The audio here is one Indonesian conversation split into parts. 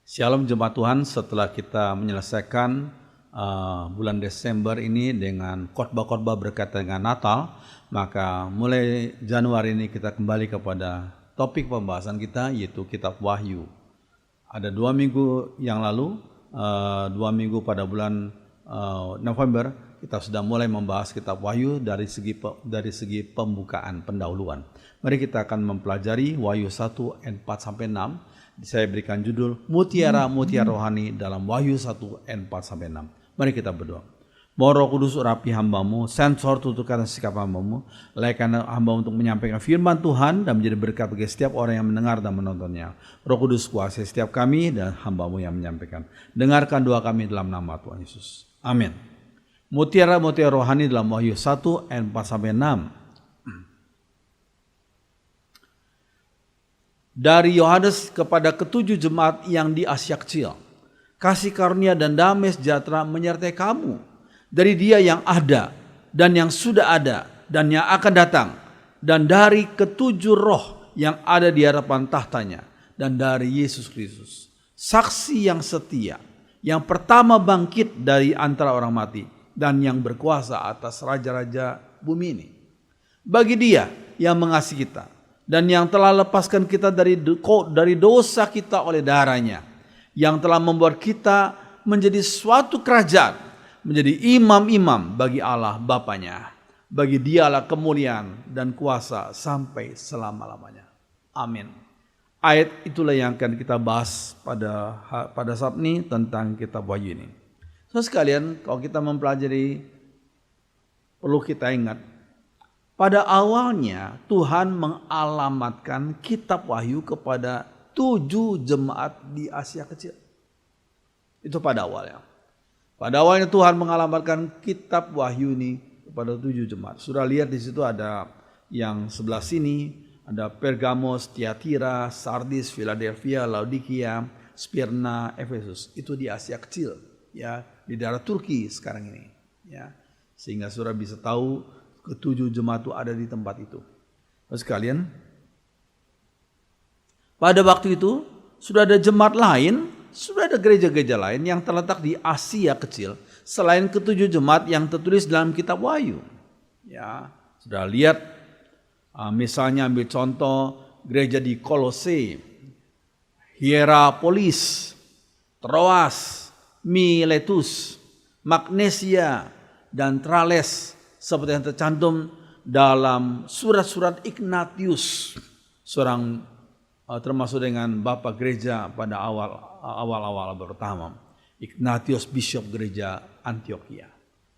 Shalom jemaat Tuhan, setelah kita menyelesaikan bulan Desember ini dengan khotbah-khotbah berkaitan dengan Natal, maka mulai Januari ini kita kembali kepada topik pembahasan kita, yaitu kitab Wahyu. Ada 2 minggu yang lalu, 2 minggu pada bulan November, kita sudah mulai membahas kitab Wahyu dari segi pembukaan, pendahuluan. Mari kita akan mempelajari Wahyu 1 ayat 4-6. Saya berikan judul Mutiara-Mutiara Rohani dalam Wahyu 1 ayat 4-6. Mari kita berdoa. Mohon Roh Kudus urapi hamba-Mu, sensor tuturkan sikap hamba-Mu, layakkan hamba untuk menyampaikan firman Tuhan dan menjadi berkat bagi setiap orang yang mendengar dan menontonnya. Roh Kudus kuasai setiap kami dan hamba-Mu yang menyampaikan. Dengarkan doa kami dalam nama Tuhan Yesus. Amin. Mutiara-Mutiara Rohani dalam Wahyu 1 ayat 4-6. Dari Yohanes kepada ketujuh jemaat yang di Asia Kecil. Kasih karunia dan damai sejahtera menyertai kamu dari Dia yang ada dan yang sudah ada dan yang akan datang, dan dari ketujuh roh yang ada di hadapan tahtanya, dan dari Yesus Kristus, saksi yang setia, yang pertama bangkit dari antara orang mati dan yang berkuasa atas raja-raja bumi ini. Bagi Dia yang mengasihi kita dan yang telah lepaskan kita dari dosa kita oleh darahnya, yang telah membuat kita menjadi suatu kerajaan, menjadi imam-imam bagi Allah Bapanya. Bagi Dialah kemuliaan dan kuasa sampai selama-lamanya. Amin. Ayat itulah yang akan kita bahas pada saat ini tentang kitab Wahyu ini. Saudara sekalian, kalau kita mempelajari, perlu kita ingat, pada awalnya Tuhan mengalamatkan kitab Wahyu kepada 7 jemaat di Asia Kecil. Itu pada awalnya. Pada awalnya Tuhan mengalamatkan kitab Wahyu ini kepada 7 jemaat. Sudah lihat di situ ada yang sebelah sini, ada Pergamos, Tiatira, Sardis, Philadelphia, Laodikia, Smyrna, Efesus. Itu di Asia Kecil, ya, di daerah Turki sekarang ini, ya. Sehingga saudara bisa tahu ketujuh jemaat itu ada di tempat itu. Sekalian, pada waktu itu sudah ada jemaat lain, sudah ada gereja-gereja lain yang terletak di Asia Kecil selain ketujuh jemaat yang tertulis dalam kitab Wahyu. Ya, sudah lihat, misalnya ambil contoh gereja di Kolose, Hierapolis, Troas, Miletus, Magnesia, dan Trales, seperti yang tercantum dalam surat-surat Ignatius, seorang termasuk dengan bapak gereja pada awal-awal pertama, Ignatius bishop gereja Antioquia.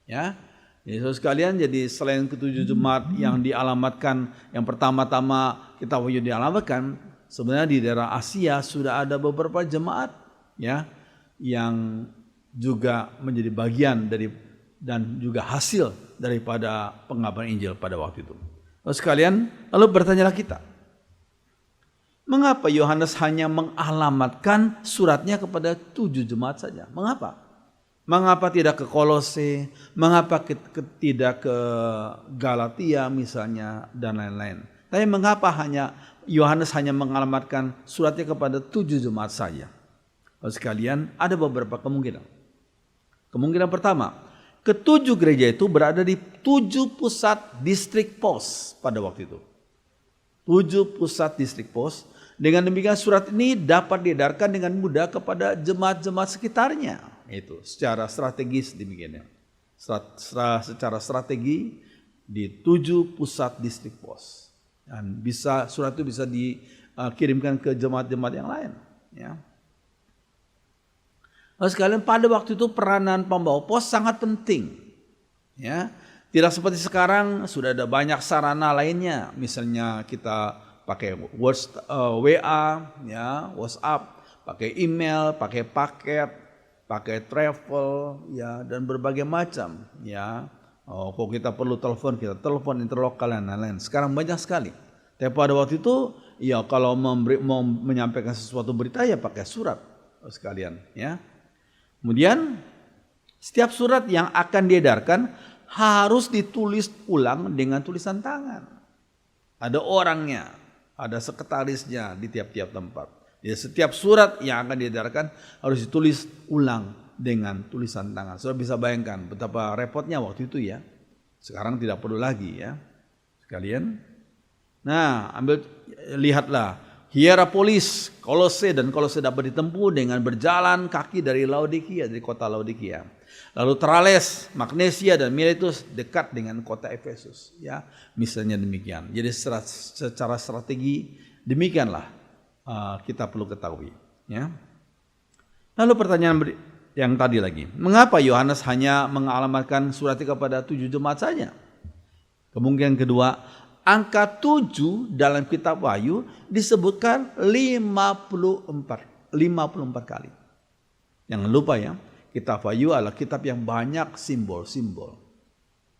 Ya, jadi saudara sekalian, jadi selain ketujuh jemaat yang dialamatkan, yang pertama-tama kitab Wahyu dialamatkan, sebenarnya di daerah Asia sudah ada beberapa jemaat, ya, yang juga menjadi bagian dari dan juga hasil daripada pengabaran Injil pada waktu itu. Lalu sekalian, lalu bertanyalah kita, mengapa Yohanes hanya mengalamatkan suratnya kepada 7 jemaat saja? Mengapa? Mengapa tidak ke Kolose? Mengapa tidak ke Galatia misalnya dan lain-lain? Tapi mengapa Yohanes hanya mengalamatkan suratnya kepada 7 jemaat saja? Lalu sekalian, ada beberapa kemungkinan. Kemungkinan pertama, ketujuh gereja itu berada di 7 pusat distrik pos pada waktu itu. 7 pusat distrik pos. Dengan demikian surat ini dapat diedarkan dengan mudah kepada jemaat-jemaat sekitarnya. Itu secara strategis demikian ya. Secara strategi di 7 pusat distrik pos. Dan surat itu bisa dikirimkan ke jemaat-jemaat yang lain. Ya. Lalu sekalian, pada waktu itu peranan pembawa pos sangat penting, ya. Tidak seperti sekarang sudah ada banyak sarana lainnya, misalnya kita pakai WA, ya, WhatsApp, pakai email, pakai paket, pakai travel, ya, dan berbagai macam, ya. Kalau kita perlu telepon, kita telepon interlokal dan lain-lain. Sekarang banyak sekali. Tapi pada waktu itu, ya, kalau mau menyampaikan sesuatu berita, ya pakai surat, sekalian, ya. Kemudian setiap surat yang akan diedarkan harus ditulis ulang dengan tulisan tangan. Ada orangnya, ada sekretarisnya di tiap-tiap tempat. Jadi setiap surat yang akan diedarkan harus ditulis ulang dengan tulisan tangan. Sudah bisa bayangkan betapa repotnya waktu itu ya. Sekarang tidak perlu lagi ya. Sekalian. Nah, lihatlah Hierapolis, Kolose dan Kolose dapat ditempuh dengan berjalan kaki dari Laodikia, dari kota Laodikia. Lalu Trales, Magnesia dan Miletus dekat dengan kota Efesus ya. Misalnya demikian. Jadi secara strategi demikianlah kita perlu ketahui ya. Lalu pertanyaan yang tadi lagi, mengapa Yohanes hanya mengalamatkan suratnya kepada 7 jemaat saja? Kemungkinan kedua, angka 7 dalam kitab Wahyu disebutkan 54 kali. Jangan lupa ya, kitab Wahyu adalah kitab yang banyak simbol-simbol.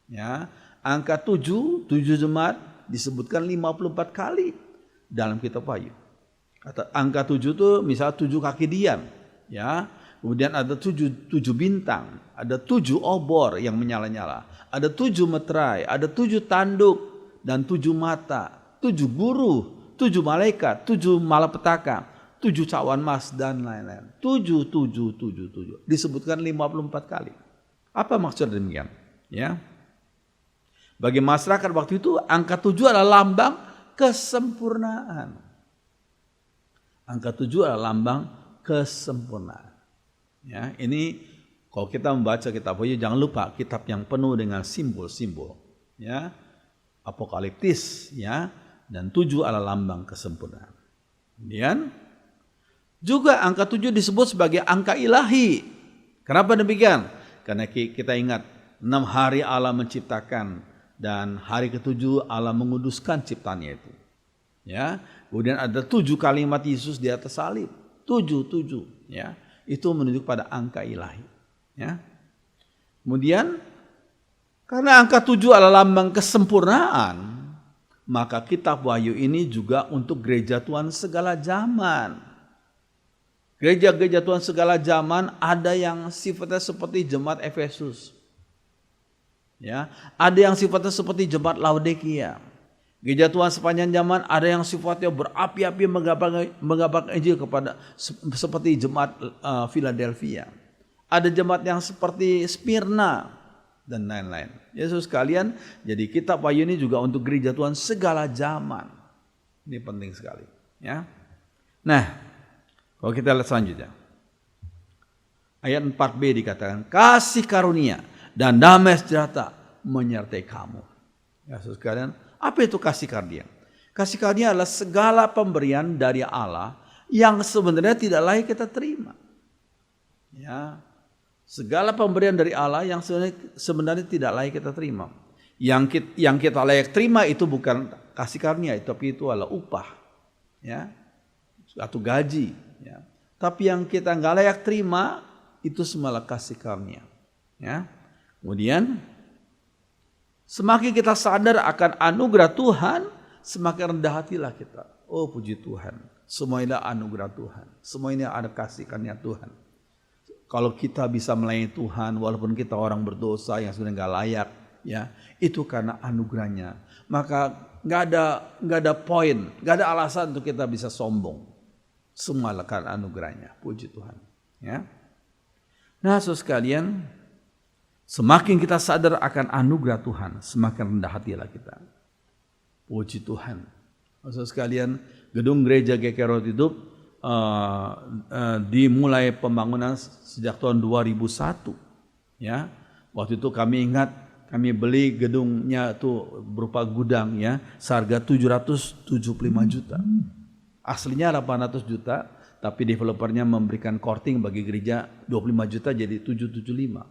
Ya, angka 7 jemaat disebutkan 54 kali dalam kitab Wahyu. Angka 7 itu misalnya 7 kaki dian, ya. Kemudian ada 7 bintang, ada 7 obor yang menyala-nyala, ada 7 meterai, ada 7 tanduk dan 7 mata, 7 guru, 7 malaikat, 7 malapetaka, 7 cawan emas dan lain-lain. 7 disebutkan 54 kali. Apa maksud demikian? Ya. Bagi masyarakat waktu itu angka 7 adalah lambang kesempurnaan. Angka 7 adalah lambang kesempurnaan. Ya, ini kalau kita membaca kitab Wahyu jangan lupa kitab yang penuh dengan simbol-simbol, ya, apokaliptis, ya, dan 7 adalah lambang kesempurnaan. Kemudian juga angka 7 disebut sebagai angka ilahi. Kenapa demikian? Karena kita ingat 6 hari Allah menciptakan dan hari ke-7 Allah menguduskan ciptaannya itu. Ya, kemudian ada 7 kalimat Yesus di atas salib. 7, ya. Itu menunjuk pada angka ilahi. Ya. Kemudian karena angka 7 adalah lambang kesempurnaan, maka kitab Wahyu ini juga untuk gereja Tuhan segala zaman. Gereja-gereja Tuhan segala zaman ada yang sifatnya seperti jemaat Efesus. Ya, ada yang sifatnya seperti jemaat Laodikia. Gereja Tuhan sepanjang zaman ada yang sifatnya berapi-api mengabarkan Injil kepada seperti jemaat Philadelphia. Ada jemaat yang seperti Smyrna dan lain-lain. Yesus sekalian, jadi kitab Wahyu ini juga untuk gereja Tuhan segala zaman. Ini penting sekali, ya. Nah, kalau kita lihat selanjutnya. Ayat 4b dikatakan, kasih karunia dan damai sejahtera menyertai kamu. Yesus sekalian, apa itu kasih karunia? Kasih karunia adalah segala pemberian dari Allah yang sebenarnya tidak layak kita terima. Ya, segala pemberian dari Allah yang sebenarnya tidak layak kita terima. Yang kita layak terima itu bukan kasih karunia, tapi itu adalah upah, ya, atau gaji. Ya. Tapi yang kita nggak layak terima itu semua kasih karunia. Ya. Kemudian semakin kita sadar akan anugerah Tuhan, semakin rendah hatilah kita. Oh puji Tuhan, semua ini anugerah Tuhan. Semua ini ada kasih karunia Tuhan. Kalau kita bisa melayani Tuhan, walaupun kita orang berdosa yang sebenarnya nggak layak, ya itu karena anugerahnya. Maka nggak ada poin, nggak ada alasan untuk kita bisa sombong. Semua karena anugerahnya. Puji Tuhan. Ya. Nah, saudara sekalian, semakin kita sadar akan anugerah Tuhan, semakin rendah hatilah kita. Puji Tuhan. Saudara sekalian, gedung gereja GKI Road Hidup dimulai pembangunan sejak tahun 2001. Ya, waktu itu kami ingat kami beli gedungnya itu berupa gudang, ya, seharga 775 juta. Aslinya 800 juta, tapi developernya memberikan korting bagi gereja 25 juta jadi 775.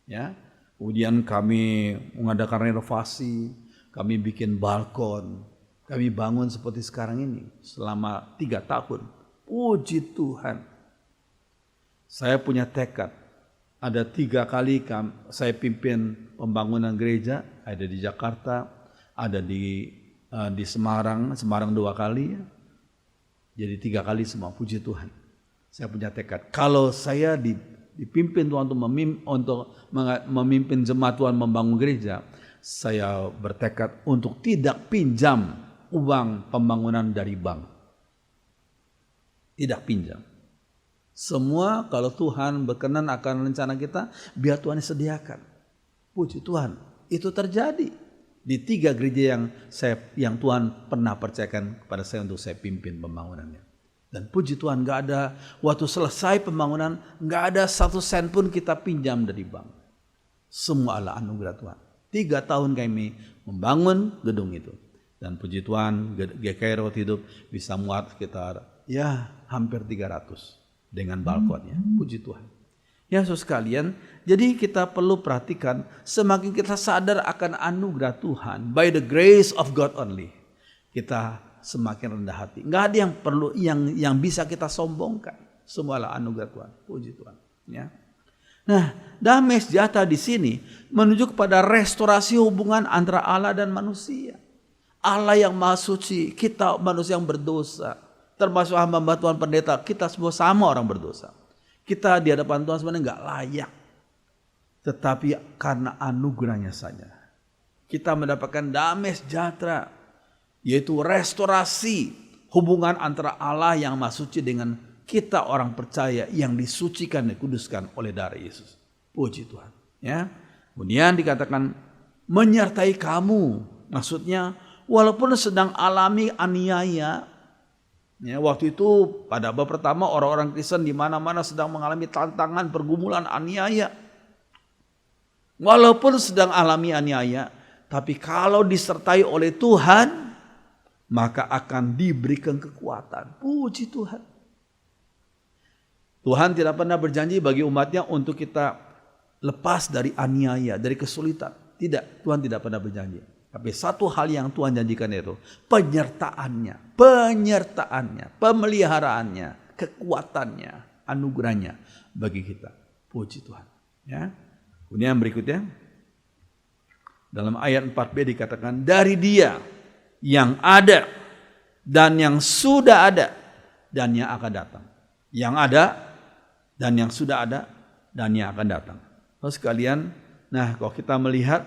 Ya. Kemudian kami mengadakan renovasi, kami bikin balkon, kami bangun seperti sekarang ini selama 3 tahun. Puji Tuhan. Saya punya tekad. Ada 3 kali saya pimpin pembangunan gereja, ada di Jakarta, ada di Semarang 2 kali. Ya. Jadi 3 kali semua, puji Tuhan. Saya punya tekad. Kalau saya dipimpin Tuhan untuk memimpin jemaat Tuhan membangun gereja, saya bertekad untuk tidak pinjam uang pembangunan dari bank. tidak pinjam. Semua kalau Tuhan berkenan akan rencana kita, biar Tuhan sediakan. Puji Tuhan, itu terjadi di 3 gereja yang Tuhan pernah percayakan kepada saya untuk saya pimpin pembangunannya. Dan puji Tuhan, gak ada waktu selesai pembangunan, gak ada 1 sen pun kita pinjam dari bank. Semua adalah anugerah Tuhan. 3 tahun kami membangun gedung itu. Dan puji Tuhan, GKI Rawat Hidup bisa muat sekitar hampir 300 dengan balkonnya. Puji Tuhan. Ya saudara sekalian, jadi kita perlu perhatikan, semakin kita sadar akan anugerah Tuhan, by the grace of God only, kita semakin rendah hati. Nggak ada yang perlu yang bisa kita sombongkan. Semualah anugerah Tuhan. Puji Tuhan. Ya. Nah, damai sejahtera di sini menuju kepada restorasi hubungan antara Allah dan manusia. Allah yang maha suci, kita manusia yang berdosa, termasuk hamba Tuhan pendeta, kita semua sama orang berdosa. Kita di hadapan Tuhan sebenarnya nggak layak, tetapi karena anugerahnya saja kita mendapatkan damai sejahtera, yaitu restorasi hubungan antara Allah yang maha suci dengan kita orang percaya yang disucikan dan dikuduskan oleh darah Yesus. Puji Tuhan. Ya. Kemudian dikatakan menyertai kamu, maksudnya walaupun sedang alami aniaya. Ya, waktu itu pada abad pertama orang-orang Kristen di mana-mana sedang mengalami tantangan, pergumulan, aniaya. Walaupun sedang alami aniaya, tapi kalau disertai oleh Tuhan, maka akan diberikan kekuatan. Puji Tuhan. Tuhan tidak pernah berjanji bagi umatnya untuk kita lepas dari aniaya, dari kesulitan. Tidak, Tuhan tidak pernah berjanji. Tapi satu hal yang Tuhan janjikan itu penyertaannya, pemeliharaannya, kekuatannya, anugerahnya bagi kita. Puji Tuhan. Ya. Kemudian berikutnya dalam ayat 4b dikatakan dari Dia yang ada dan yang sudah ada dan yang akan datang. Yang ada dan yang sudah ada dan yang akan datang. Lalu sekalian, nah kalau kita melihat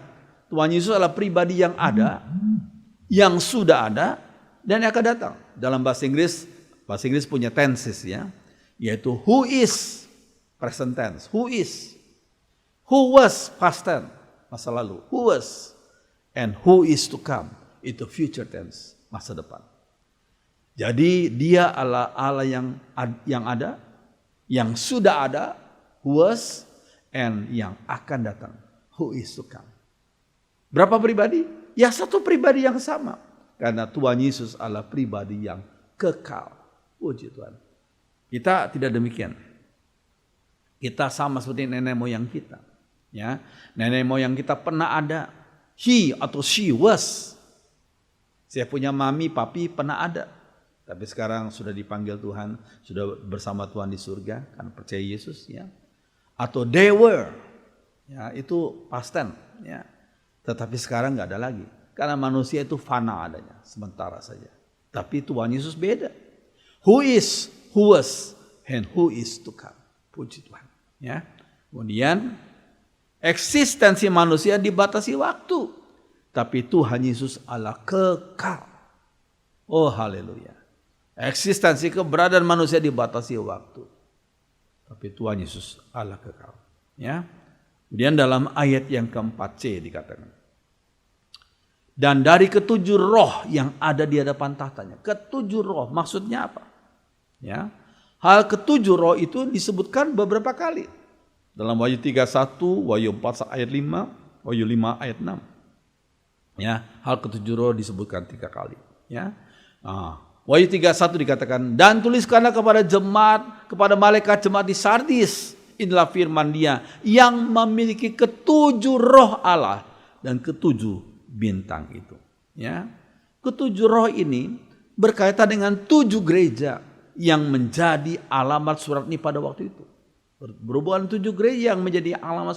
Tuhan Yesus adalah pribadi yang ada, yang sudah ada, dan yang akan datang. Dalam bahasa Inggris punya tenses ya, yaitu who is, present tense, who is, who was, past tense, masa lalu, who was, and who is to come, itu future tense, masa depan. Jadi dia adalah Allah yang ada, yang sudah ada, who was, and yang akan datang, who is to come. Berapa pribadi? Ya satu pribadi yang sama. Karena Tuhan Yesus adalah pribadi yang kekal. Puji Tuhan. Kita tidak demikian. Kita sama seperti nenek moyang kita. Ya, nenek moyang kita pernah ada. He atau she was. Saya punya mami, papi pernah ada. Tapi sekarang sudah dipanggil Tuhan. Sudah bersama Tuhan di surga. Karena percaya Yesus. Ya. Atau they were. Ya, itu past tense. Ya. Tetapi sekarang nggak ada lagi. Karena manusia itu fana adanya. Sementara saja. Tapi Tuhan Yesus beda. Who is, who was, and who is to come. Puji Tuhan. Ya. Kemudian eksistensi manusia dibatasi waktu. Tapi Tuhan Yesus adalah kekal. Oh haleluya. Eksistensi keberadaan manusia dibatasi waktu. Tapi Tuhan Yesus adalah kekal. Ya. Kemudian dalam ayat yang keempat-C dikatakan. Dan dari ketujuh roh yang ada di hadapan tahtanya. Ketujuh roh maksudnya apa? Ya. Hal ketujuh roh itu disebutkan beberapa kali. Dalam Wahyu 3:1, Wahyu 4 ayat 5, Wahyu 5 ayat 6. Ya, hal ketujuh roh disebutkan 3 kali. Ya. Wahyu 3:1 dikatakan, dan tuliskanlah kepada jemaat, kepada malaikat jemaat di Sardis. Inilah firman Dia yang memiliki ketujuh roh Allah dan ketujuh bintang itu. Ya, ketujuh roh ini berkaitan dengan 7 gereja yang menjadi alamat surat ini pada waktu itu. Berhubungan 7 gereja yang menjadi alamat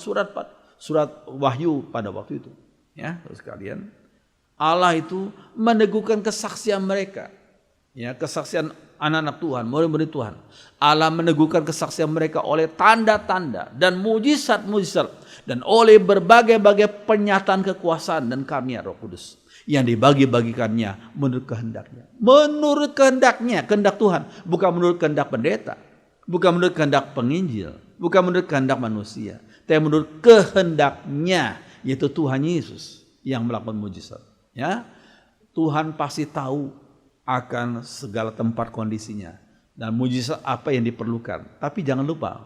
surat Wahyu pada waktu itu. Ya, terus sekalian, Allah itu meneguhkan kesaksian mereka. Ya, kesaksian anak-anak Tuhan, murid-murid Tuhan. Allah meneguhkan kesaksian mereka oleh tanda-tanda dan mujizat-mujizat dan oleh berbagai-bagai penyataan kekuasaan dan karunia Roh Kudus yang dibagi-bagikannya menurut kehendaknya. Menurut kehendaknya, kehendak Tuhan. Bukan menurut kehendak pendeta. Bukan menurut kehendak penginjil. Bukan menurut kehendak manusia. Tapi menurut kehendaknya, yaitu Tuhan Yesus yang melakukan mujizat. Ya, Tuhan pasti tahu akan segala tempat kondisinya. Dan mujizat apa yang diperlukan. Tapi jangan lupa,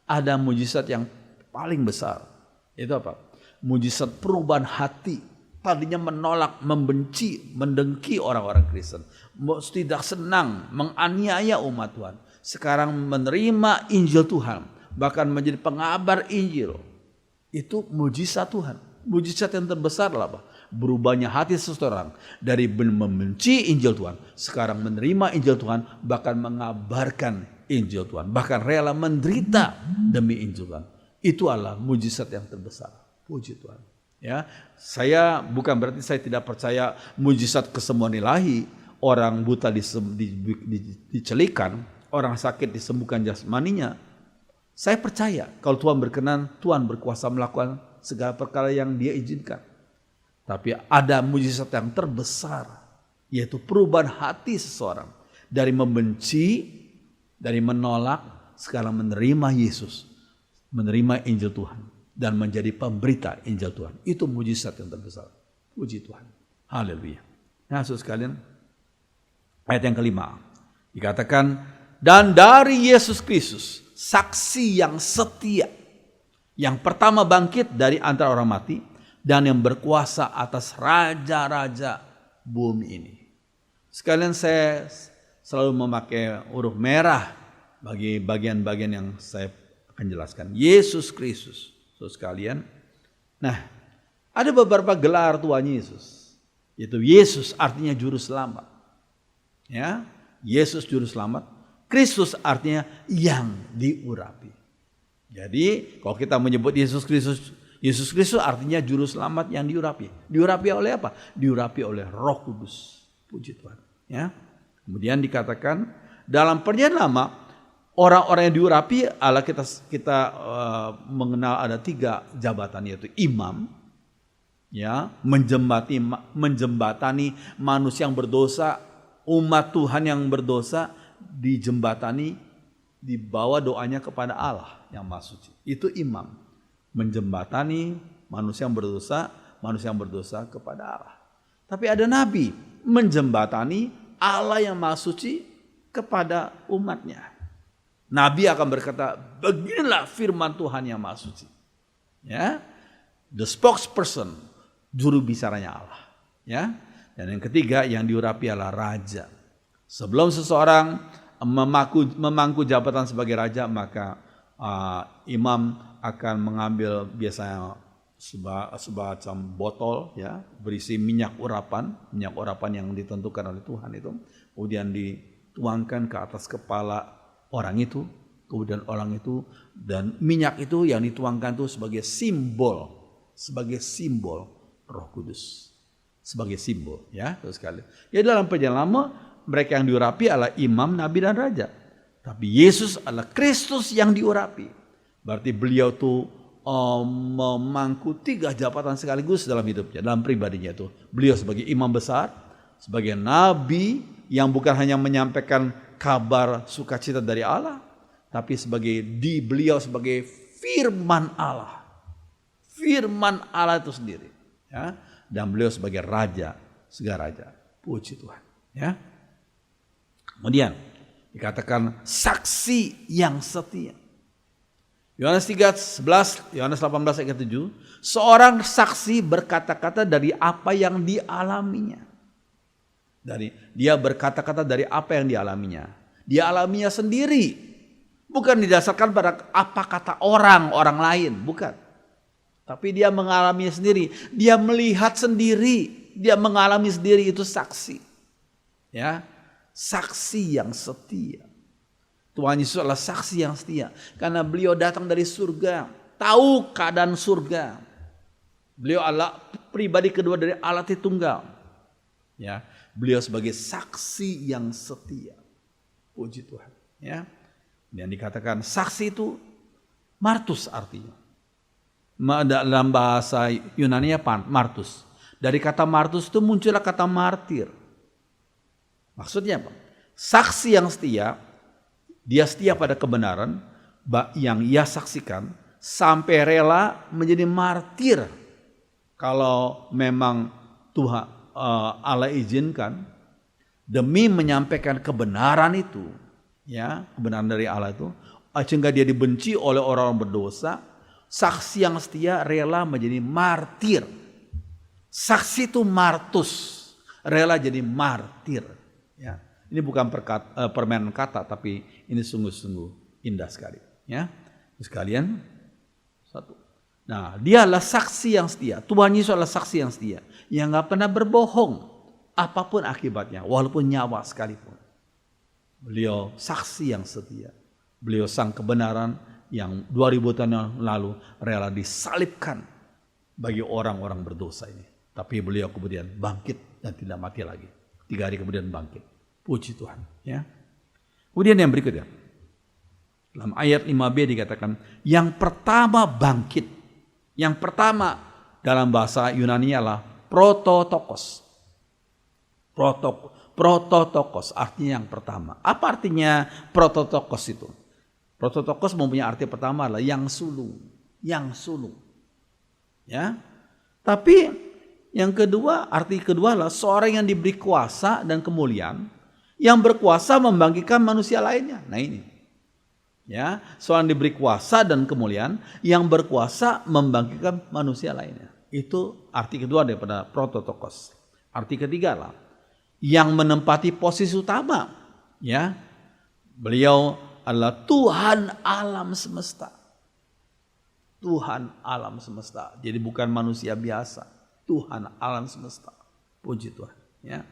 ada mujizat yang paling besar. Itu apa? Mujizat perubahan hati. Tadinya menolak, membenci, mendengki orang-orang Kristen. Tidak senang, menganiaya umat Tuhan. Sekarang menerima Injil Tuhan. Bahkan menjadi pengabar Injil. Itu mujizat Tuhan. Mujizat yang terbesar adalah apa? Berubahnya hati seseorang. Dari membenci Injil Tuhan. Sekarang menerima Injil Tuhan. Bahkan mengabarkan Injil Tuhan. Bahkan rela menderita demi Injil Tuhan. Itu adalah mujizat yang terbesar. Puji Tuhan. Ya, saya bukan berarti saya tidak percaya mujizat kesembuhan ilahi, orang buta dicelikan, orang sakit disembuhkan jasmaninya. Saya percaya kalau Tuhan berkenan, Tuhan berkuasa melakukan segala perkara yang Dia izinkan. Tapi ada mujizat yang terbesar, yaitu perubahan hati seseorang dari membenci, dari menolak, sekarang menerima Yesus, menerima Injil Tuhan. Dan menjadi pemberita Injil Tuhan. Itu mujizat yang terbesar. Puji Tuhan. Haleluya. Nah, saudara sekalian, ayat yang kelima dikatakan, dan dari Yesus Kristus, saksi yang setia, yang pertama bangkit dari antara orang mati, dan yang berkuasa atas raja-raja bumi ini. Sekalian saya selalu memakai huruf merah bagi bagian-bagian yang saya akan jelaskan. Yesus Kristus. Sekalian, nah ada beberapa gelar Tuhan Yesus, yaitu Yesus artinya juru selamat, ya, Yesus juru selamat, Kristus artinya yang diurapi. Jadi kalau kita menyebut Yesus Kristus artinya juru selamat yang diurapi. Diurapi oleh apa? Diurapi oleh Roh Kudus. Puji Tuhan. Ya. Kemudian dikatakan dalam Perjanjian Lama, orang-orang yang diurapi adalah kita mengenal ada 3 jabatan, yaitu imam, ya, menjembatani manusia yang berdosa, umat Tuhan yang berdosa, dijembatani, dibawa doanya kepada Allah yang Maha Suci. Itu imam, menjembatani manusia yang berdosa kepada Allah. Tapi ada nabi, menjembatani Allah yang Maha Suci kepada umatnya. Nabi akan berkata, beginilah firman Tuhan yang Maha Suci. Ya, the spokesperson, juru bicaranya Allah. Ya, dan yang ketiga yang diurapi adalah raja. Sebelum seseorang memangku jabatan sebagai raja, maka imam akan mengambil biasanya semacam botol, ya, berisi minyak urapan yang ditentukan oleh Tuhan itu, kemudian dituangkan ke atas kepala orang itu, kemudian orang itu, dan minyak itu yang dituangkan itu sebagai simbol Roh Kudus, sebagai simbol, ya, terus sekali. Ya, dalam Perjanjian Lama mereka yang diurapi adalah imam, nabi dan raja. Tapi Yesus adalah Kristus yang diurapi. Berarti beliau tuh memangku 3 jabatan sekaligus dalam hidupnya, dalam pribadinya itu. Beliau sebagai imam besar, sebagai nabi yang bukan hanya menyampaikan kabar sukacita dari Allah, tapi beliau sebagai firman Allah itu sendiri, ya, dan beliau sebagai raja segala raja. Puji Tuhan, ya. Kemudian dikatakan saksi yang setia. Yohanes 3:11, Yohanes 18 ayat 7, seorang saksi berkata-kata dari apa yang dialaminya. Dia berkata-kata dari apa yang dialaminya. Dia alaminya sendiri. Bukan didasarkan pada apa kata orang lain. Bukan. Tapi dia mengalaminya sendiri. Dia melihat sendiri. Dia mengalami sendiri, itu saksi. Ya, saksi yang setia. Tuhan Yesus adalah saksi yang setia. Karena beliau datang dari surga. Tahu keadaan surga. Beliau adalah pribadi kedua dari Allah Tritunggal. Ya. Beliau sebagai saksi yang setia. Puji Tuhan, ya. Dan dikatakan saksi itu martus artinya. Dalam bahasa Yunani martus. Dari kata martus itu muncullah kata martir. Maksudnya apa? Saksi yang setia, dia setia pada kebenaran yang ia saksikan sampai rela menjadi martir. Kalau memang Tuhan Allah izinkan demi menyampaikan kebenaran itu, ya, kebenaran dari Allah itu, sehingga dia dibenci oleh orang-orang berdosa, saksi yang setia rela menjadi martir. Saksi itu martus, rela jadi martir. Ya, ini bukan permainan kata, tapi ini sungguh-sungguh indah sekali. Ya, sekalian satu. Nah, dialah saksi yang setia. Tuhan Yesus adalah saksi yang setia, yang nggak pernah berbohong, apapun akibatnya, walaupun nyawa sekalipun. Beliau saksi yang setia. Beliau sang kebenaran yang 2000 tahun yang lalu rela disalibkan bagi orang-orang berdosa ini. Tapi beliau kemudian bangkit dan tidak mati lagi. 3 hari kemudian bangkit. Puji Tuhan. Ya. Kemudian yang berikutnya. Dalam ayat 5b dikatakan yang pertama bangkit. Yang pertama dalam bahasa Yunani adalah prototokos. Prototokos artinya yang pertama. Apa artinya prototokos itu? Prototokos mempunyai arti pertama adalah yang sulung. Yang sulung. Ya. Tapi yang kedua, arti kedua adalah seorang yang diberi kuasa dan kemuliaan yang berkuasa membangkitkan manusia lainnya. Nah ini. Ya, seorang diberi kuasa dan kemuliaan yang berkuasa membangkitkan manusia lainnya. Itu arti kedua daripada prototokos. Arti ketiga adalah yang menempati posisi utama. Ya. Beliau adalah Tuhan alam semesta. Tuhan alam semesta. Jadi bukan manusia biasa. Tuhan alam semesta. Puji Tuhan. Ya.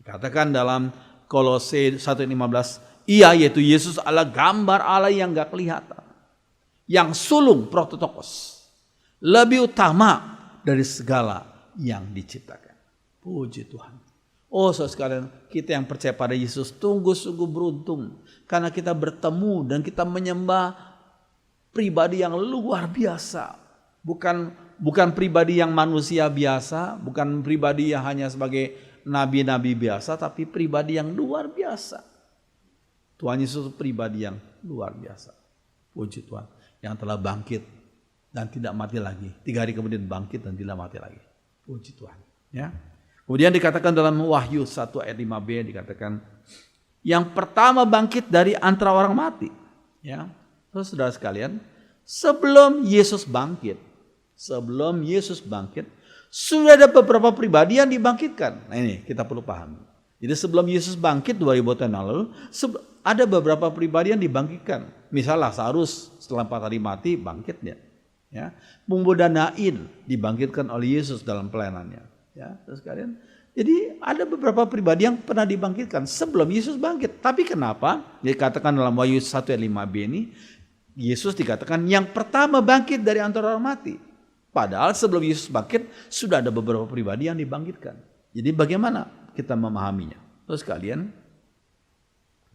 Dikatakan dalam Kolose 1:15, ia yaitu Yesus adalah gambar Allah yang gak kelihatan. Yang sulung prototokos. Lebih utama dari segala yang diciptakan. Puji Tuhan. Oh saudara sekalian, kita yang percaya pada Yesus sungguh beruntung. Karena kita bertemu dan kita menyembah pribadi yang luar biasa. Bukan pribadi yang manusia biasa, bukan pribadi yang hanya sebagai nabi-nabi biasa, tapi pribadi yang luar biasa. Tuhan Yesus pribadi yang luar biasa. Puji Tuhan, yang telah bangkit dan tidak mati lagi. 3 hari kemudian bangkit dan tidak mati lagi. Puji Tuhan. Ya. Kemudian dikatakan dalam Wahyu 1 ayat 5b dikatakan yang pertama bangkit dari antara orang mati. Ya, saudara sekalian, sebelum Yesus bangkit, sudah ada beberapa pribadi yang dibangkitkan. Nah ini kita perlu pahami. Jadi sebelum Yesus bangkit 2000 tahun lalu, ada beberapa pribadi yang dibangkitkan. Misal Lazarus setelah 4 hari mati bangkit dia. Ya. Pemuda Nain dibangkitkan oleh Yesus dalam pelayanannya. Ya, sekalian. Jadi ada beberapa pribadi yang pernah dibangkitkan sebelum Yesus bangkit. Tapi kenapa? Dikatakan dalam Wahyu 1 ayat 5b ini, Yesus dikatakan yang pertama bangkit dari antara orang mati. Padahal sebelum Yesus bangkit sudah ada beberapa pribadi yang dibangkitkan. Jadi bagaimana kita memahaminya? Terus kalian,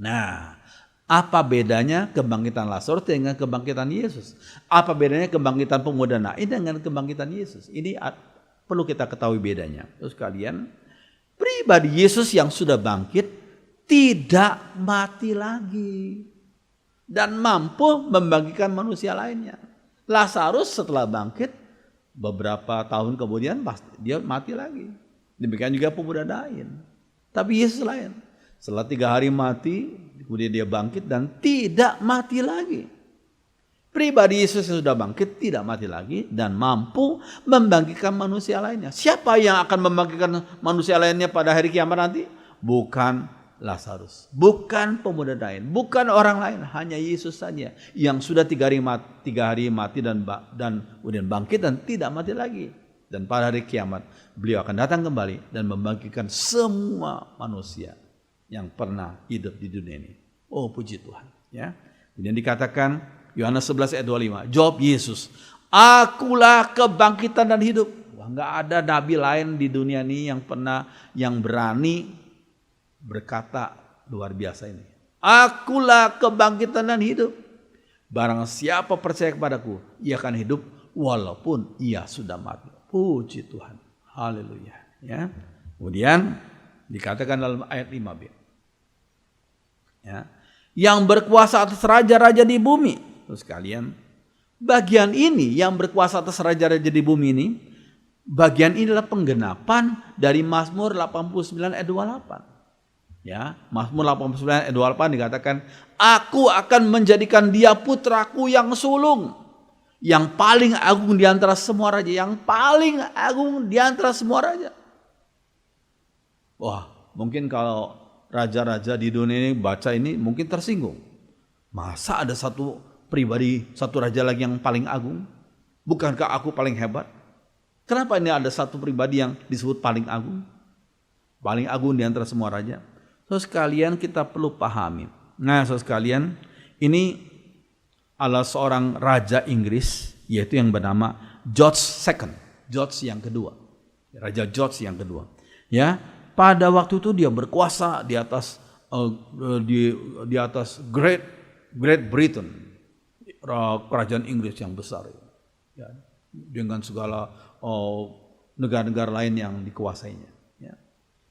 nah apa bedanya kebangkitan Lazarus dengan kebangkitan Yesus? Apa bedanya kebangkitan pemuda Nain dengan kebangkitan Yesus? Ini perlu kita ketahui bedanya. Terus kalian, pribadi Yesus yang sudah bangkit tidak mati lagi dan mampu membangkitkan manusia lainnya. Lazarus setelah bangkit beberapa tahun kemudian dia mati lagi. Demikian juga pemuda Nain. Tapi Yesus lain. Setelah 3 hari mati, kemudian dia bangkit dan tidak mati lagi. Pribadi Yesus yang sudah bangkit tidak mati lagi dan mampu membangkitkan manusia lainnya. Siapa yang akan membangkitkan manusia lainnya pada hari kiamat nanti? Bukan Lazarus, bukan pemuda Nain, bukan orang lain, hanya Yesus saja yang sudah 3 hari mati dan kemudian bangkit dan tidak mati lagi. Dan pada hari kiamat beliau akan datang kembali dan membangkitkan semua manusia yang pernah hidup di dunia ini. Oh puji Tuhan. Ya. Kemudian dikatakan Yohanes 11 ayat 25, jawab Yesus, akulah kebangkitan dan hidup. Wah, nggak ada nabi lain di dunia ini yang berani berkata luar biasa ini. Akulah kebangkitan dan hidup. Barang siapa percaya kepadaku, ia akan hidup walaupun ia sudah mati. Puji Tuhan. Haleluya. Ya. Kemudian dikatakan dalam ayat 5b. Ya. Yang berkuasa atas raja-raja di bumi. Terus kalian, bagian ini yang berkuasa atas raja-raja di bumi ini, bagian ini adalah penggenapan dari Mazmur 89 ayat 28. Ya, Mazmur 89 ayat 28 dikatakan, aku akan menjadikan dia putraku yang sulung, yang paling agung di antara semua raja, yang paling agung di antara semua raja. Wah, mungkin kalau raja-raja di dunia ini baca ini mungkin tersinggung. Masa ada satu pribadi, satu raja lagi yang paling agung? Bukankah aku paling hebat? Kenapa ini ada satu pribadi yang disebut paling agung? Paling agung di antara semua raja. Saudara sekalian, kita perlu pahami. Nah, saudara sekalian, ini adalah seorang raja Inggris, yaitu yang bernama George II. George yang kedua. Raja George yang kedua. Ya, pada waktu itu dia berkuasa di atas di atas Great Britain, kerajaan Inggris yang besar. Ya, dengan segala negara-negara lain yang dikuasainya. Ya.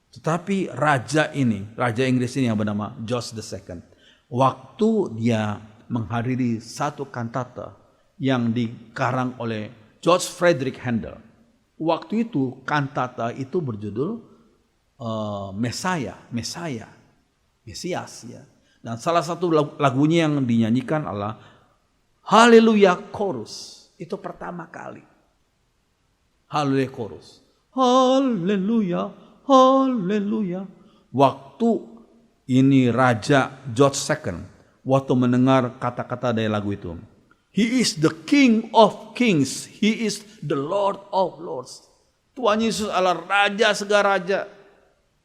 Tetapi raja Inggris ini yang bernama George II, waktu dia menghadiri satu kantata yang dikarang oleh George Frederick Handel. Waktu itu kantata itu berjudul Mesias, ya. Dan salah satu lagunya yang dinyanyikan adalah Haleluya Chorus. Itu pertama kali. Haleluya Chorus. Haleluya, haleluya. Waktu ini Raja George II, waktu mendengar kata-kata dari lagu itu, He is the King of Kings, He is the Lord of Lords. Tuhan Yesus adalah Raja segala raja.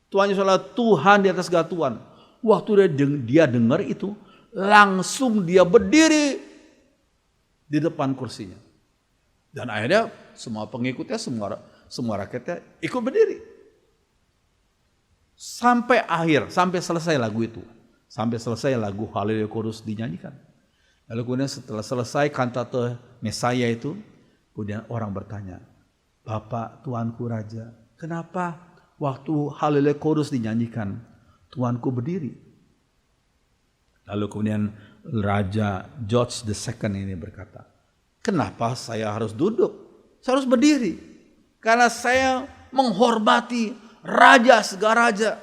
Tuhan Yesus adalah Tuhan di atas segala Tuhan. Waktu dia dengar itu, langsung dia berdiri di depan kursinya. Dan akhirnya semua pengikutnya, semua rakyatnya ikut berdiri. Sampai selesai lagu itu. Sampai selesai lagu Haleluya Chorus dinyanyikan. Lalu kemudian setelah selesai kantata Mesaya itu, kemudian orang bertanya, Bapak, Tuanku Raja, kenapa waktu Haleluya Chorus dinyanyikan, Tuanku berdiri? Lalu kemudian Raja George II ini berkata, kenapa saya harus duduk? Saya harus berdiri. Karena saya menghormati Raja segala raja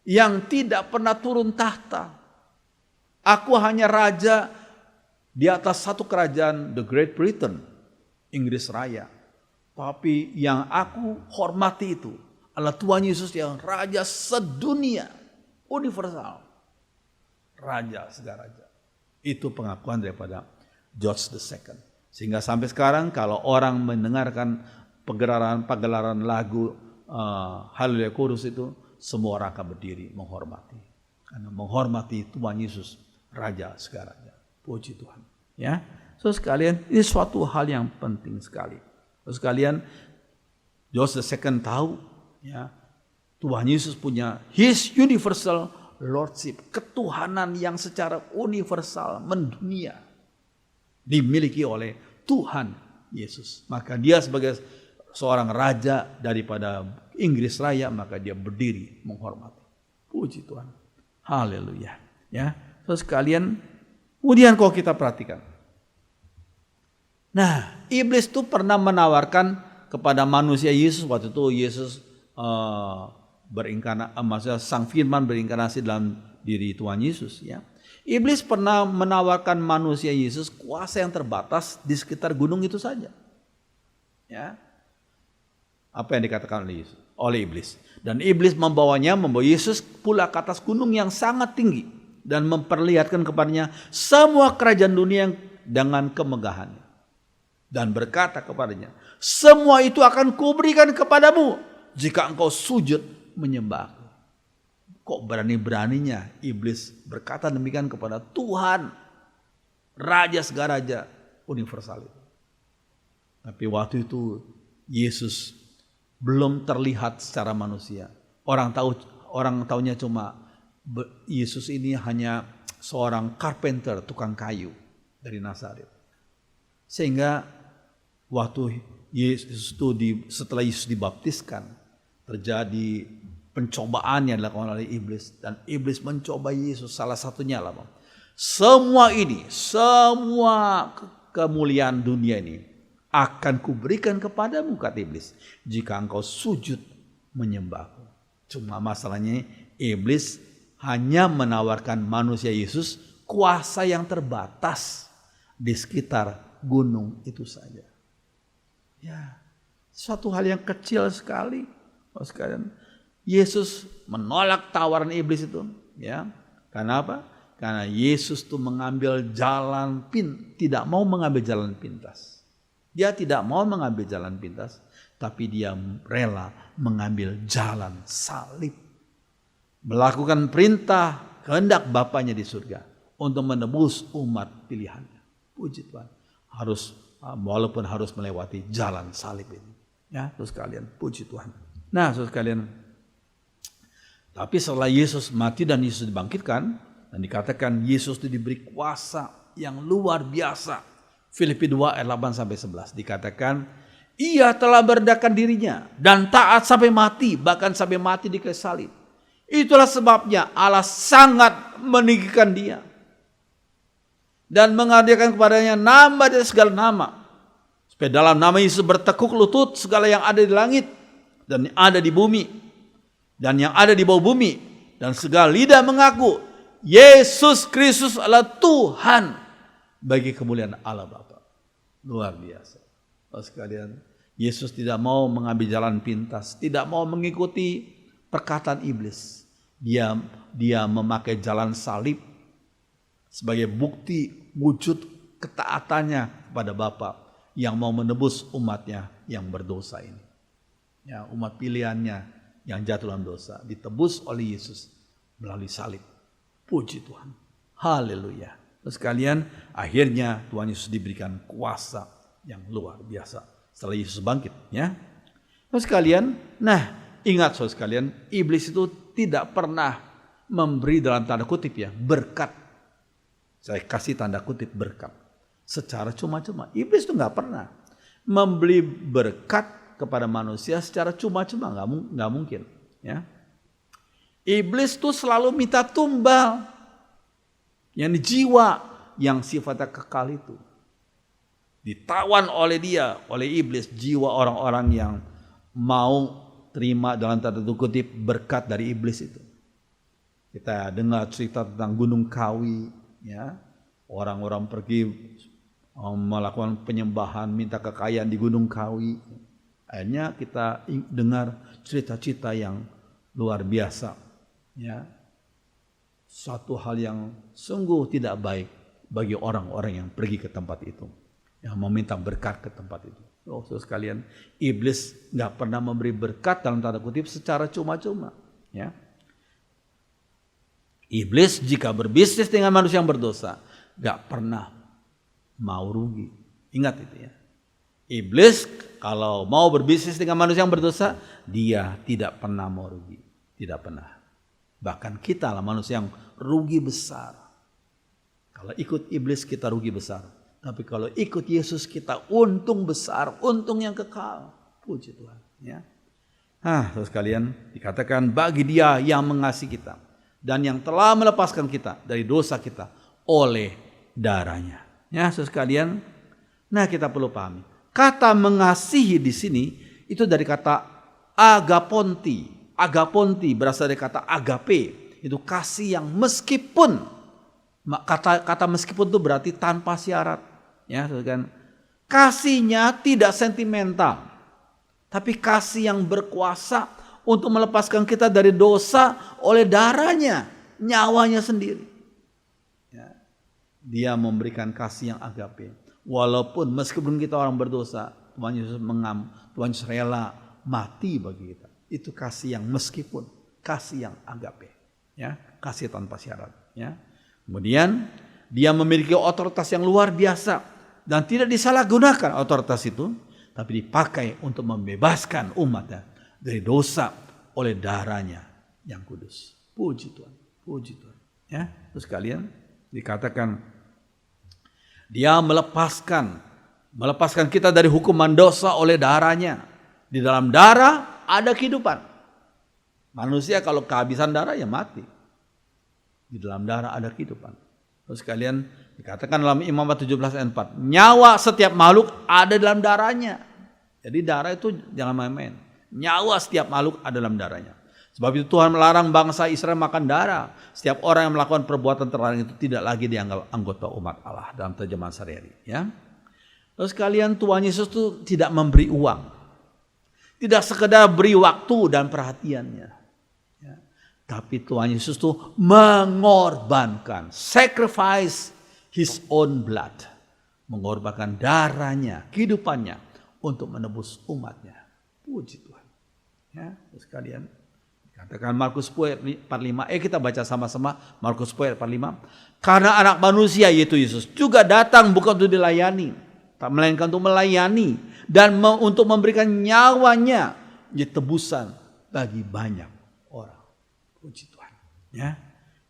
yang tidak pernah turun tahta. Aku hanya raja di atas satu kerajaan, the Great Britain, Inggris Raya. Tapi yang aku hormati itu adalah Tuhan Yesus yang Raja sedunia, universal. Raja segala raja. Itu pengakuan daripada George II. Sehingga sampai sekarang kalau orang mendengarkan pagelaran lagu Haleluya Chorus itu, semua orang akan berdiri menghormati. Karena menghormati Tuhan Yesus, Raja segala raja. Puji Tuhan. Ya, so sekalian, ini suatu hal yang penting sekali. Terus kalian, George II tahu, ya, Tuhan Yesus punya His universal lordship, ketuhanan yang secara universal mendunia dimiliki oleh Tuhan Yesus. Maka dia sebagai seorang raja daripada Inggris Raya, maka dia berdiri menghormati. Puji Tuhan. Haleluya. Ya, terus kalian, kemudian kalau kita perhatikan, nah, iblis itu pernah menawarkan kepada manusia Yesus, waktu itu Yesus maksudnya Sang Firman berinkarnasi dalam diri Tuhan Yesus, ya. Iblis pernah menawarkan manusia Yesus kuasa yang terbatas di sekitar gunung itu saja. Ya. Apa yang dikatakan oleh iblis? Dan iblis membawa Yesus pula ke atas gunung yang sangat tinggi dan memperlihatkan kepadanya semua kerajaan dunia dengan kemegahannya. Dan berkata kepadanya, semua itu akan kuberikan kepadamu jika engkau sujud menyembah. Kok berani-beraninya iblis berkata demikian kepada Tuhan, Raja segala raja universal itu. Tapi waktu itu Yesus belum terlihat secara manusia. Orang taunya cuma Yesus ini hanya seorang carpenter, tukang kayu dari Nazaret. Sehingga waktu setelah Yesus dibaptiskan, terjadi pencobaan yang dilakukan oleh iblis, dan iblis mencoba Yesus. Salah satunya lah, Bang. Semua kemuliaan dunia ini akan kuberikan kepadamu, kata iblis, jika engkau sujud menyembahku. Cuma masalahnya iblis hanya menawarkan manusia Yesus kuasa yang terbatas di sekitar gunung itu saja. Ya, suatu hal yang kecil sekali. Sekalian, Yesus menolak tawaran iblis itu. Ya, karena apa? Karena Yesus itu mengambil tidak mau mengambil jalan pintas. Dia tidak mau mengambil jalan pintas, tapi dia rela mengambil jalan salib. Melakukan perintah kehendak Bapanya di surga untuk menebus umat pilihannya. Puji Tuhan. Walaupun harus melewati jalan salib ini. Ya, terus kalian, puji Tuhan. Nah, terus kalian, tapi setelah Yesus mati dan Yesus dibangkitkan, dan dikatakan Yesus itu diberi kuasa yang luar biasa. Filipi 2 ayat 8-11 dikatakan, ia telah meredakan dirinya dan taat sampai mati, bahkan sampai mati di kayu salib. Itulah sebabnya Allah sangat meninggikan dia dan mengaruniakan kepadanya nama dari segala nama, supaya dalam nama Yesus bertekuk lutut segala yang ada di langit dan yang ada di bumi dan yang ada di bawah bumi, dan segala lidah mengaku Yesus Kristus adalah Tuhan, bagi kemuliaan Allah Bapa. Luar biasa. Sekalian, Yesus tidak mau mengambil jalan pintas, tidak mau mengikuti perkataan iblis. Dia memakai jalan salib sebagai bukti wujud ketaatannya kepada Bapa yang mau menebus umatnya yang berdosa ini. Ya, umat pilihannya yang jatuh dalam dosa ditebus oleh Yesus melalui salib. Puji Tuhan. Haleluya. Terus kalian, akhirnya Tuhan Yesus diberikan kuasa yang luar biasa setelah Yesus bangkit, ya. Terus kalian, ingat saudara sekalian, iblis itu tidak pernah memberi dalam tanda kutip ya berkat. Saya kasih tanda kutip berkat secara cuma-cuma. Iblis itu nggak pernah memberi berkat kepada manusia secara cuma-cuma, nggak mungkin, ya. Iblis itu selalu minta tumbal, yang jiwa yang sifatnya kekal itu ditawan oleh iblis, jiwa orang-orang yang mau terima dalam tanda kutip berkat dari iblis itu. Kita dengar cerita tentang Gunung Kawi, ya, orang-orang pergi melakukan penyembahan, minta kekayaan di Gunung Kawi. Akhirnya kita dengar cerita-cerita yang luar biasa, ya. Suatu hal yang sungguh tidak baik bagi orang-orang yang pergi ke tempat itu, yang meminta berkat ke tempat itu. Saudara sekalian, iblis nggak pernah memberi berkat dalam tanda kutip secara cuma-cuma, ya. Iblis jika berbisnis dengan manusia yang berdosa nggak pernah mau rugi. Ingat itu, ya. Iblis kalau mau berbisnis dengan manusia yang berdosa, dia tidak pernah mau rugi, tidak pernah. Bahkan kita lah manusia yang rugi besar. Kalau ikut iblis kita rugi besar. Tapi kalau ikut Yesus kita untung besar, untung yang kekal. Puji Tuhan, ya. Terus kalian, dikatakan bagi Dia yang mengasihi kita dan yang telah melepaskan kita dari dosa kita oleh darahnya. Ya, saudara sekalian, kita perlu pahami. Kata mengasihi di sini itu dari kata agaponti. Agaponti berasal dari kata agape, itu kasih yang meskipun. Kata meskipun itu berarti tanpa syarat, ya, kan? Kasihnya tidak sentimental, tapi kasih yang berkuasa untuk melepaskan kita dari dosa oleh darahnya, nyawanya sendiri. Ya. Dia memberikan kasih yang agape, walaupun meskipun kita orang berdosa, Tuhan Yesus rela mati bagi kita. Itu kasih yang meskipun, kasih yang agape, ya, kasih tanpa syarat, ya. Kemudian dia memiliki otoritas yang luar biasa dan tidak disalahgunakan otoritas itu, tapi dipakai untuk membebaskan umatnya dari dosa oleh darahnya yang kudus. Puji Tuhan, puji Tuhan, ya. Terus kalian, dikatakan dia melepaskan melepaskan kita dari hukuman dosa oleh darahnya. Di dalam darah ada kehidupan. Manusia kalau kehabisan darah ya mati. Di dalam darah ada kehidupan. Terus kalian dikatakan dalam Imamat 17 ayat 4, nyawa setiap makhluk ada dalam darahnya. Jadi darah itu jangan main-main. Nyawa setiap makhluk ada dalam darahnya. Sebab itu Tuhan melarang bangsa Israel makan darah. Setiap orang yang melakukan perbuatan terlarang itu tidak lagi dianggap anggota umat Allah dalam terjemahan sehari-hari. Ya. Terus kalian Tuhan Yesus itu tidak memberi uang. Tidak sekedar beri waktu dan perhatiannya. Ya. Tapi Tuhan Yesus itu mengorbankan. Sacrifice His own blood. Mengorbankan darahnya, kehidupannya untuk menebus umatnya. Puji Tuhan. Ya, sekalian. Katakan Markus 10:45. Kita baca sama-sama Markus 10:45. Karena anak manusia yaitu Yesus juga datang bukan untuk dilayani, tak melainkan untuk melayani dan untuk memberikan nyawanya jadi tebusan bagi banyak orang. Puji Tuhan. Ya.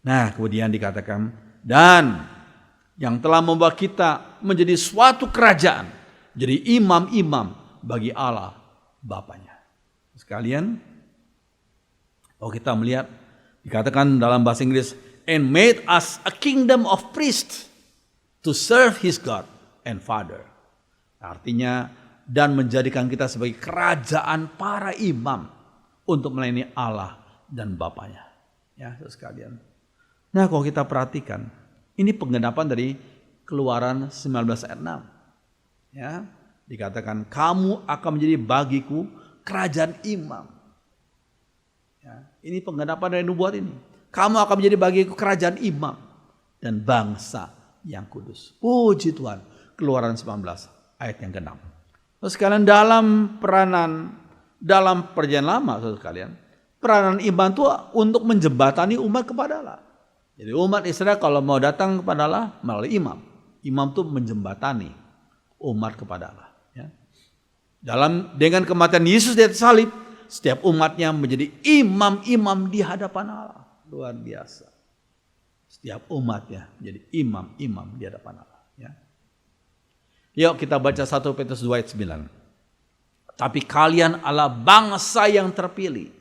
Nah, kemudian dikatakan dan yang telah membawa kita menjadi suatu kerajaan, jadi imam-imam bagi Allah Bapanya. Sekalian, kalau kita melihat dikatakan dalam bahasa Inggris, and made us a kingdom of priests to serve His God and Father. Artinya, dan menjadikan kita sebagai kerajaan para imam untuk melayani Allah dan Bapanya. Ya, sekalian. Nah, kalau kita perhatikan, ini penggenapan dari Keluaran 19 ayat 6. Ya, dikatakan kamu akan menjadi bagiku kerajaan imam. Ya, ini penggenapan dari nubuat ini. Kamu akan menjadi bagiku kerajaan imam dan bangsa yang kudus. Puji Tuhan. Keluaran 19 ayat yang ke-6. Terus sekalian dalam perjanjian lama, saudara sekalian, peranan imam itu untuk menjembatani umat kepada Allah. Jadi umat Israel kalau mau datang kepada Allah melalui imam. Imam itu menjembatani umat kepada Allah. Ya. Dengan kematian Yesus di atas salib, setiap umatnya menjadi imam-imam di hadapan Allah. Luar biasa. Setiap umatnya menjadi imam-imam di hadapan Allah. Ya. Yuk kita baca 1 Petrus 2 ayat 9. Tapi kalian adalah bangsa yang terpilih,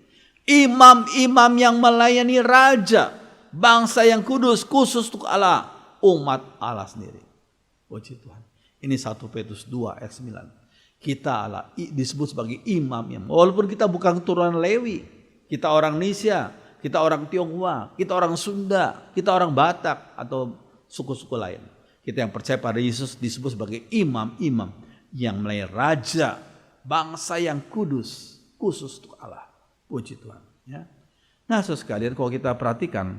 imam-imam yang melayani raja, bangsa yang kudus, khusus untuk Allah, umat Allah sendiri. Puji Tuhan. Ini 1 Petrus 2 ayat 9. Kita disebut sebagai imam. Walaupun kita bukan keturunan Lewi. Kita orang Nisya, kita orang Tionghoa, kita orang Sunda, kita orang Batak atau suku-suku lain. Kita yang percaya pada Yesus disebut sebagai imam-imam yang melayani raja, bangsa yang kudus, khusus untuk Allah. Puji Tuhan. Ya. Nah, saudara sekalian, kalau kita perhatikan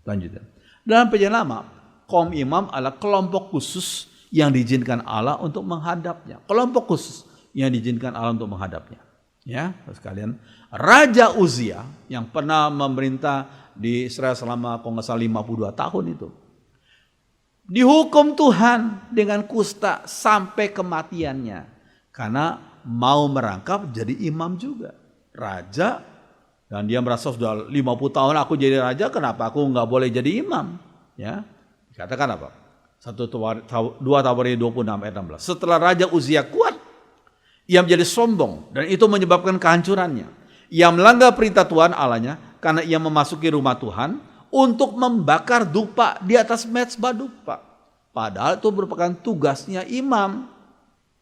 lanjutnya. Dalam perjanjian lama, kaum imam adalah kelompok khusus yang diizinkan Allah untuk menghadapnya. Kelompok khusus yang diizinkan Allah untuk menghadapnya. Ya, sekalian. Raja Uzia yang pernah memerintah di Israel selama kalau nggak salah 52 tahun itu, dihukum Tuhan dengan kusta sampai kematiannya karena mau merangkap jadi imam juga. Raja, dan dia merasa sudah 50 tahun aku jadi raja, kenapa aku nggak boleh jadi imam? Ya, dikatakan apa? 2 Tawarikh 26 ayat 16. Setelah Raja Uzia kuat, ia menjadi sombong dan itu menyebabkan kehancurannya. Ia melanggar perintah Tuhan Allahnya karena ia memasuki rumah Tuhan untuk membakar dupa di atas mezbah dupa. Padahal itu merupakan tugasnya imam.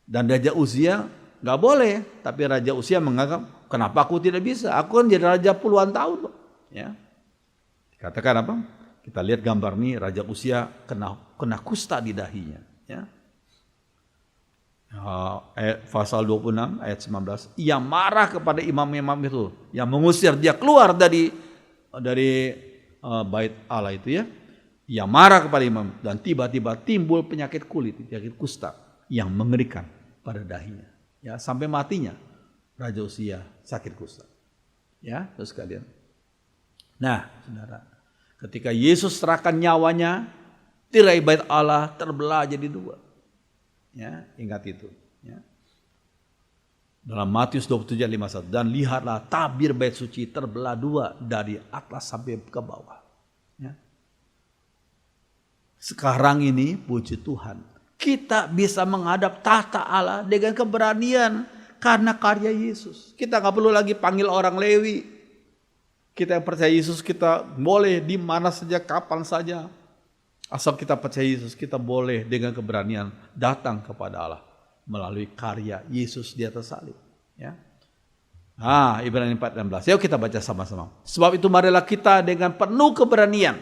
Dan Raja Uzia nggak boleh, tapi Raja Uzia menganggap, kenapa aku tidak bisa? Aku kan jadi raja puluhan tahun. Ya. Dikatakan apa? Kita lihat gambar ini, Raja Uzia kena kusta di dahinya. Ya. Pasal 26 ayat 19. Ia marah kepada imam-imam itu yang mengusir dia keluar dari bait Allah itu ya. Ia marah kepada imam dan tiba-tiba timbul penyakit kulit, penyakit kusta yang mengerikan pada dahinya. Ya, sampai matinya Raja Uzia sakit kusta. Ya, terus sekalian. Nah, saudara, ketika Yesus serahkan nyawanya, tirai bait Allah terbelah jadi dua. Ya, ingat itu. Ya. Dalam Matius 27:51, dan lihatlah tabir bait suci terbelah dua dari atas sampai ke bawah. Ya. Sekarang ini puji Tuhan, Kita bisa menghadap tahta Allah dengan keberanian karena karya Yesus. Kita nggak perlu lagi panggil orang Lewi. Kita yang percaya Yesus, kita boleh di mana saja, kapan saja. Asal kita percaya Yesus, kita boleh dengan keberanian datang kepada Allah melalui karya Yesus di atas salib. Ya. Ibrani 4:16. Yuk kita baca sama-sama. Sebab itu marilah kita dengan penuh keberanian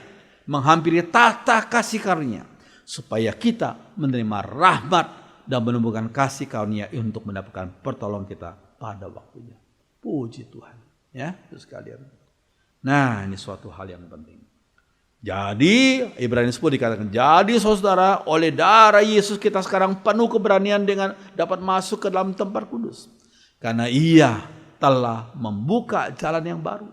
menghampiri tahta kasih karunia, supaya kita menerima rahmat dan menumbuhkan kasih karunia untuk mendapatkan pertolongan kita pada waktunya. Puji Tuhan. Ya, itu sekalian. Nah, ini suatu hal yang penting. Jadi, Ibrani 10 dikatakan, jadi saudara, oleh darah Yesus kita sekarang penuh keberanian dengan dapat masuk ke dalam tempat kudus. Karena Ia telah membuka jalan yang baru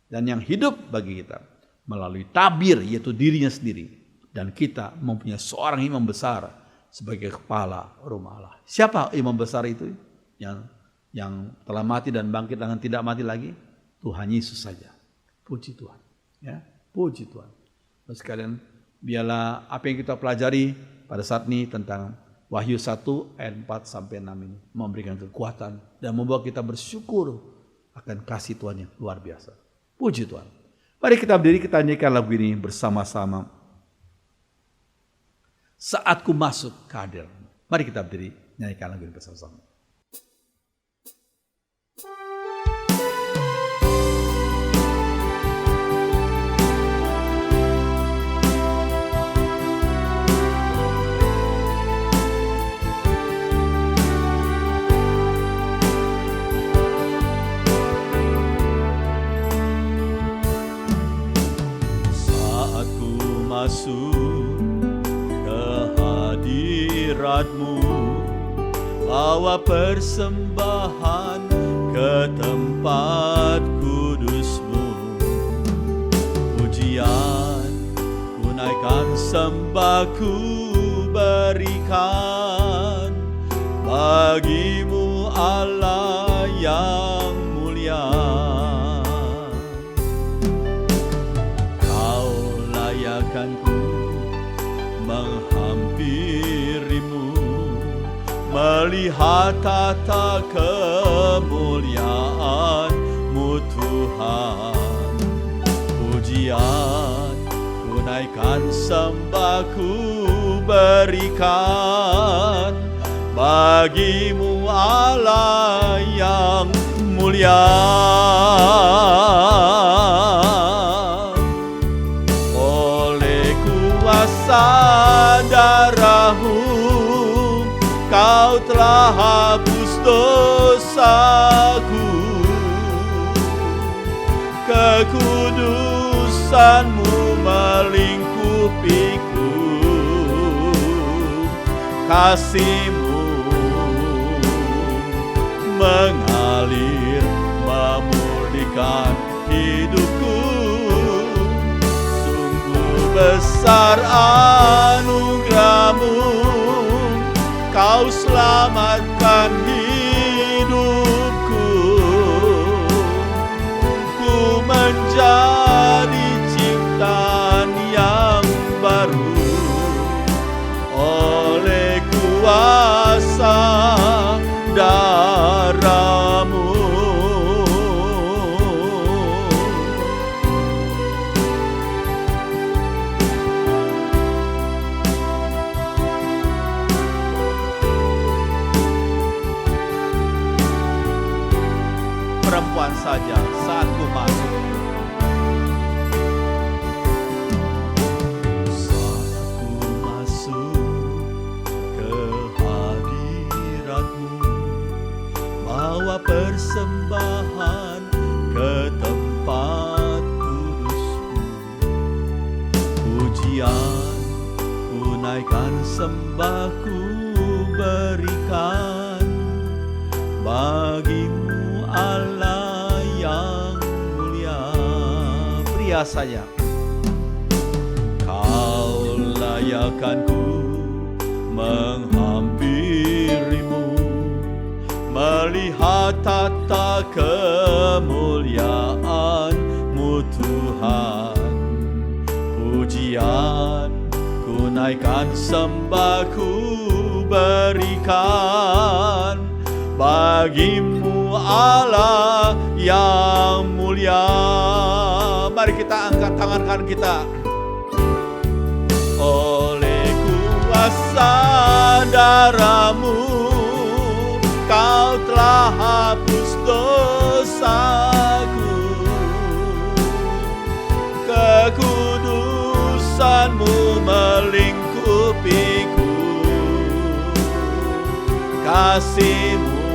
dan yang hidup bagi kita melalui tabir, yaitu dirinya sendiri. Dan kita mempunyai seorang imam besar sebagai kepala rumah Allah. Siapa imam besar itu? Yang telah mati dan bangkit dengan tidak mati lagi? Tuhan Yesus saja. Puji Tuhan. Ya, puji Tuhan. Terus sekalian, biarlah apa yang kita pelajari pada saat ini tentang Wahyu 1 ayat 4-6 ini memberikan kekuatan dan membawa kita bersyukur akan kasih Tuhan yang luar biasa. Puji Tuhan. Mari kita berdiri, kita nyanyikan lagu ini bersama-sama. Saat ku masuk ke hadirat. Mari kita berdiri, nyanyikan lagu ini bersama-sama. Masuk ke hadirat-Mu, bawa persembahan ke tempat kudus-Mu. Pujian ku naikkan, sembah ku berikan bagi-Mu Allah yang mulia. Ku menghampiri-Mu, melihat tata kemuliaan-Mu Tuhan. Pujian ku naikkan, sembah ku berikan bagi-Mu Allah yang mulia. Darah-Mu, Kau telah hapus dosaku. Kekudusan-Mu melingkupiku, kasih-Mu mengalir memulihkan hidupku. Besar anugerah-Mu, Kau selamatkan hidupku. Ku menjadi ciptaan yang baru oleh kuasa darah-Mu. Perempuan saja saat ku masuk. Saat ku masuk ke hadirat-Mu, bawa persembahan ke tempat kudus-Mu. Pujian ku naikkan, sembah ku berikan bagi-Mu Allah yang mulia. Pria saja, Kau layakkanku menghampiri-Mu, melihat tata kemuliaan-Mu Tuhan. Pujian ku naikkan sembahku berikan bagimu Allah yang mulia. Mari kita angkat tangan kanan kita. Oleh kuasa darah-Mu Kau telah hapus dosaku, kekudusan-Mu melingkupiku, kasih-Mu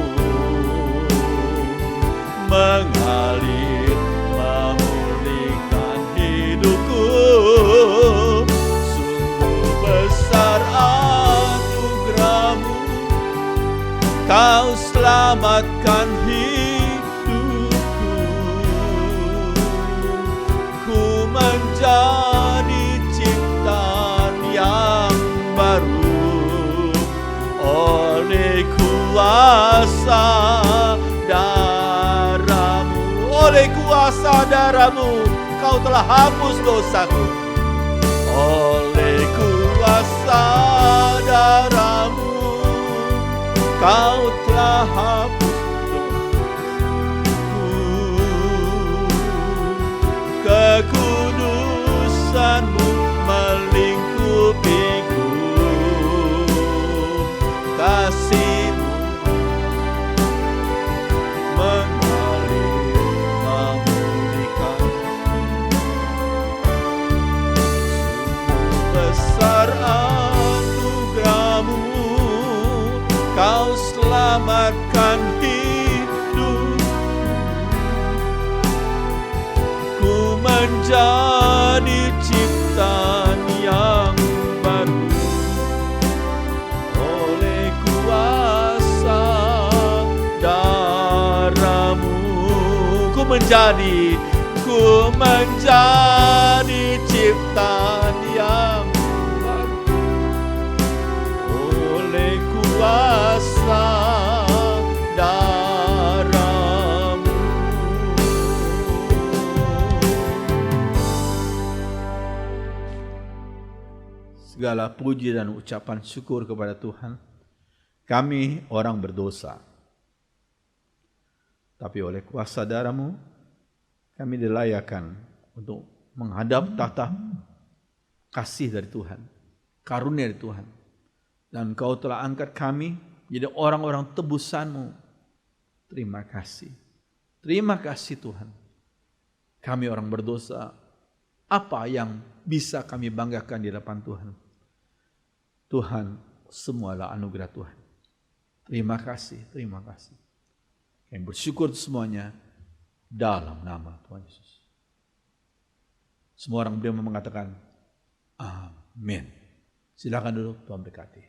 mengalir memulihkan hidupku. Sungguh besar anugerah-Mu, Kau selamatkan hidupku. Ku menjadi ciptaan yang baru oleh kuasa darah-Mu. Oleh kuasa darah-Mu Kau telah hapus dosaku. Oleh kuasa darah-Mu Kau telah hapus dosaku, kekudusan-Mu melingkupiku, kasih-Mu mengalir memulihkan. Sungguh besar anugerah-Mu, Kau selamatkan hidup. Ku menjadi ciptaan yang baru oleh kuasa darah-Mu. Ku menjadi ciptaan yang baru oleh kuasa darah-Mu. Segala puji dan ucapan syukur kepada Tuhan. Kami orang berdosa, tapi oleh kuasa darah-Mu kami dilayakan untuk menghadap tahta kasih dari Tuhan, karunia dari Tuhan. Dan Kau telah angkat kami jadi orang-orang tebusan-Mu. Terima kasih. Terima kasih Tuhan. Kami orang berdosa, apa yang bisa kami banggakan di depan Tuhan? Tuhan, semualah anugerah Tuhan. Terima kasih, terima kasih. Kami bersyukur semuanya dalam nama Tuhan Yesus. Semua orang beriman mengatakan, amin. Silakan duduk, Tuhan berkati.